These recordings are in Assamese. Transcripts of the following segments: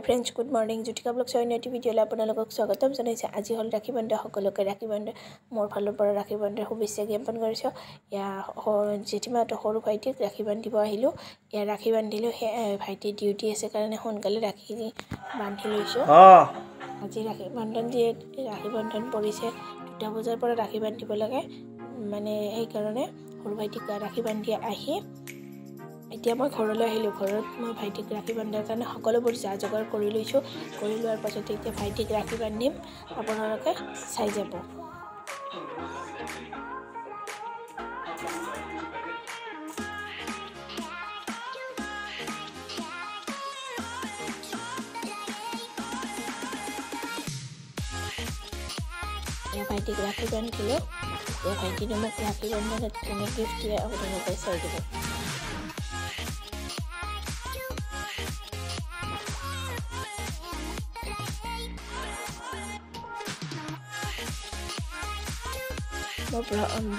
friends good morning Jyotika blogs new video आपलोक स्वागतम जनाइছে আজি হল राखी बंधन সকলোকে राखी बंधन मोर फाলৰ পৰা राखी बंधन শুভেচ্ছা জ্ঞাপন কৰিছো या जेठिमाটো সৰু ভাইটিক राखी বান্ধিব আহিলো या राखी বান্ধিলো ভাইটি ডিউটি আছে কাৰণে সোনকালে राखी বান্ধি লৈছো আজি राखी बंधन পৰিছে 2 বজাৰ পৰা राखी বান্ধিব লাগে মানে এই কাৰণে সৰু ভাইটিক राखी বান্ধি আহি এতিয়া মই ঘৰলৈ আহিলো ঘৰত মই ভাইটিক राखी বান্ধাৰ কাৰণে সকলোবোৰ যোগাৰ কৰি লৈছো কৰি লোৱাৰ পাছত এতিয়া ভাইটিক राखी বান্ধিম আপোনালোকে চাই যাব या भाइटिक राखी बांधिलो या भाइटी ने মোক राखी बंधনত কোনো গিফট দিয়া আপোনালোকে চাই দিব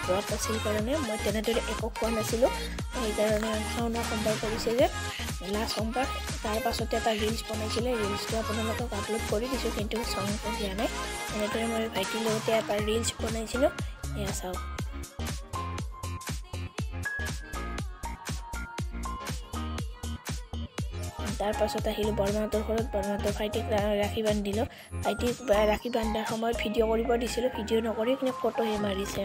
ব্ৰত আছিল কাৰণে মই তেনেদৰে একো খোৱা নাছিলো এই কাৰণে খাওনা সম্ভৱ কৰিছে যে লাষ্ট সোমবাৰ তাৰ পাছতে এটা ৰিলছ বনাইছিলে ৰিলছটো আপোনালোকক আপলোড কৰি দিছো কিন্তু সংটো দিয়া নাই এনেদৰে মই ভাইটিৰ লগতে এটা ৰিলছ বনাইছিলো এয়া চাওক তাৰ পাছত আহিলো বৰমাতৰ ঘৰত বৰমাতৰ ভাইটিক राखी বান্ধিলো ভাইটিক राखी বান্ধাৰ সময়ত ভিডিঅ' কৰিব দিছিলো ভিডিঅ' নকৰি কিনে ফটোহে মাৰিছে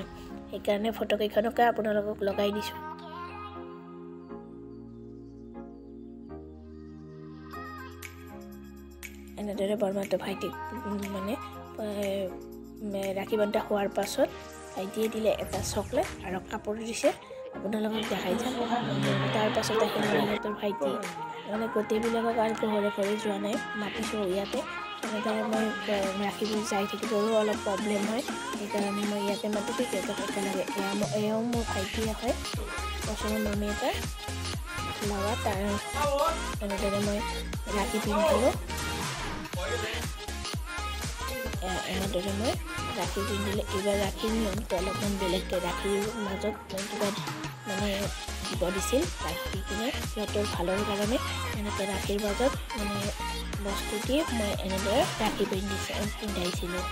এই কাৰণে ফটো কেইখনকে আপোনালোকক লগাই দিছো এনেদৰে বৰমাতৰ ভাইটিক মানে राखी বান্ধা হোৱাৰ পাছত ভাইটিয়ে দিলে এটা চকলেট আৰু কাপোৰ দিছে আপোনালোকক দেখাই যাম তাৰ পাছত আহিলো ভাইটি মানে গোটেইবিলাকক আৰু ঘৰে ঘৰে যোৱা নাই মাতিছো ইয়াতে এনেদৰে মই ৰাখিবোৰ যাই থাকিবৰো অলপ প্ৰব্লেম হয় সেইকাৰণে মই ইয়াতে মাতিছো সিহঁতক একেলগে এয়াও মোৰ ভাইটি হয় ওচৰৰ মামী এটা ল'ৰা তাৰ এনেদৰে মই ৰাখি পিন্ধিলোঁ এনেদৰে মই ৰাখি পিন্ধিলে এইবাৰ ৰাখিৰ নিয়মটো অলপমান বেলেগকৈ ৰাখিৰ মাজত কিবা মানে দিব দিছিল ৰাখি কিনে সিহঁতৰ ভালৰ কাৰণে এনেকৈ ৰাখিৰ মাজত মানে বস্তু দি মই এনেদৰে ৰাখি পিন্ধাইছিলোঁ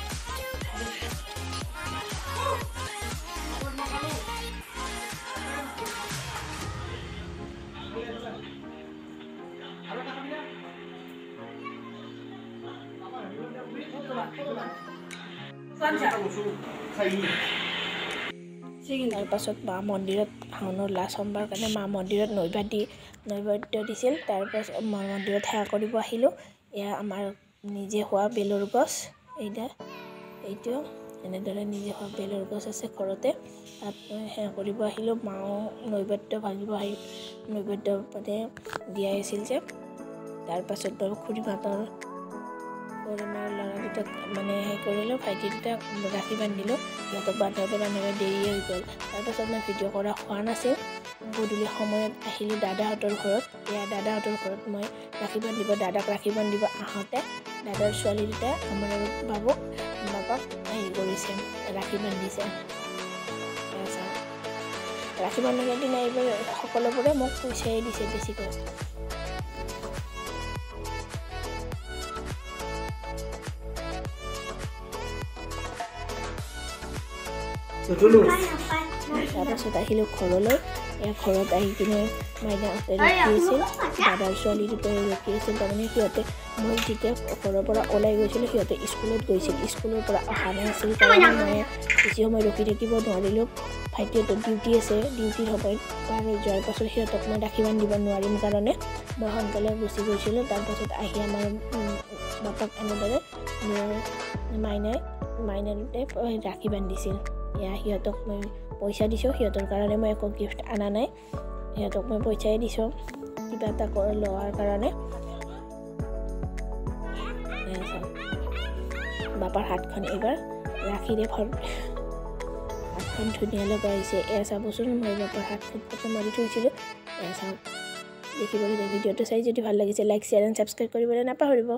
তাৰ পাছত মা মন্দিৰত শাওনৰ লাষ্ট সোমবাৰ কাৰণে মা মন্দিৰত নৈবাদ্য দিছিল তাৰ পাছত মা মন্দিৰত সেৱা কৰিব আহিলোঁ এয়া আমাৰ নিজে হোৱা বেলৰ গছ এইটো এনেদৰে নিজে হোৱা বেলৰ গছ আছে ঘৰতে তাত সেৱা কৰিব আহিলোঁ মাও নৈবাদ্য ভাঙিব নৈবাদ্য মানে দিয়াই আছিল যে তাৰ পাছত খুৰীমাৰ ল'ৰাকেইটাক মানে হেৰি কৰিলোঁ ভাইটি দুটাক ৰাখি বান্ধিলোঁ সিহঁতক বান্ধোতে দেৰি হৈ গ'ল তাৰপাছত মই ভিডিঅ' কৰা হোৱা নাছিল গধূলি সময়ত আহিলোঁ দাদাহঁতৰ ঘৰত এয়া দাদাহঁতৰ ঘৰত মই ৰাখি বান্ধিব দাদাক ৰাখি বান্ধিব আহোঁতে দাদাৰ ছোৱালী দুটা আমাৰ বাপাক হেৰি কৰিছে ৰাখি বান্ধিছে ৰাখি বান্ধাৰ দিনা এইবাৰ সকলোবোৰে মোক পইচাই দিছে বেছিকৈ তাৰপাছত আহিলোঁ ঘৰলৈ ঘৰত আহি কিনে মাইনাহঁতে ৰখি আছিল দাদাৰ ছোৱালী দুটাই ৰখি আছিল তাৰমানে সিহঁতে মই যেতিয়া ঘৰৰ পৰা ওলাই গৈছিলোঁ সিহঁতে স্কুলত গৈছিল স্কুলৰ পৰা অহা নাছিল কাৰণে মই বেছি সময় ৰখি থাকিব নোৱাৰিলোঁ ভাইটিহঁতৰ ডিউটি আছে ডিউটিৰ সময়ত পাৰ হৈ যোৱাৰ পাছত সিহঁতক মই ৰাখি বান্ধিব নোৱাৰিম কাৰণে মই সোনকালে গুচি গৈছিলোঁ তাৰপাছত আহি আমাৰ বাপাক এনেদৰে মাইনাই ৰাখি বান্ধিছিল এয়া সিহঁতক মই পইচা দিছোঁ সিহঁতৰ কাৰণে মই একো গিফ্ট অনা নাই সিহঁতক মই পইচাই দিছোঁ কিবা এটা লোৱাৰ কাৰণে বাপাৰ হাতখন এইবাৰ ৰাখিৰে হাতখন ধুনীয়া লগাইছে এয়া চাবচোন মই বাপাৰ হাতখন ফটো মাৰি থৈছিলোঁ এয়া চাওক দেখিবলৈ ভিডিঅ'টো চাই যদি ভাল লাগিছে লাইক শ্বেয়াৰ এণ্ড ছাবস্ক্ৰাইব কৰিবলৈ নাপাহৰিব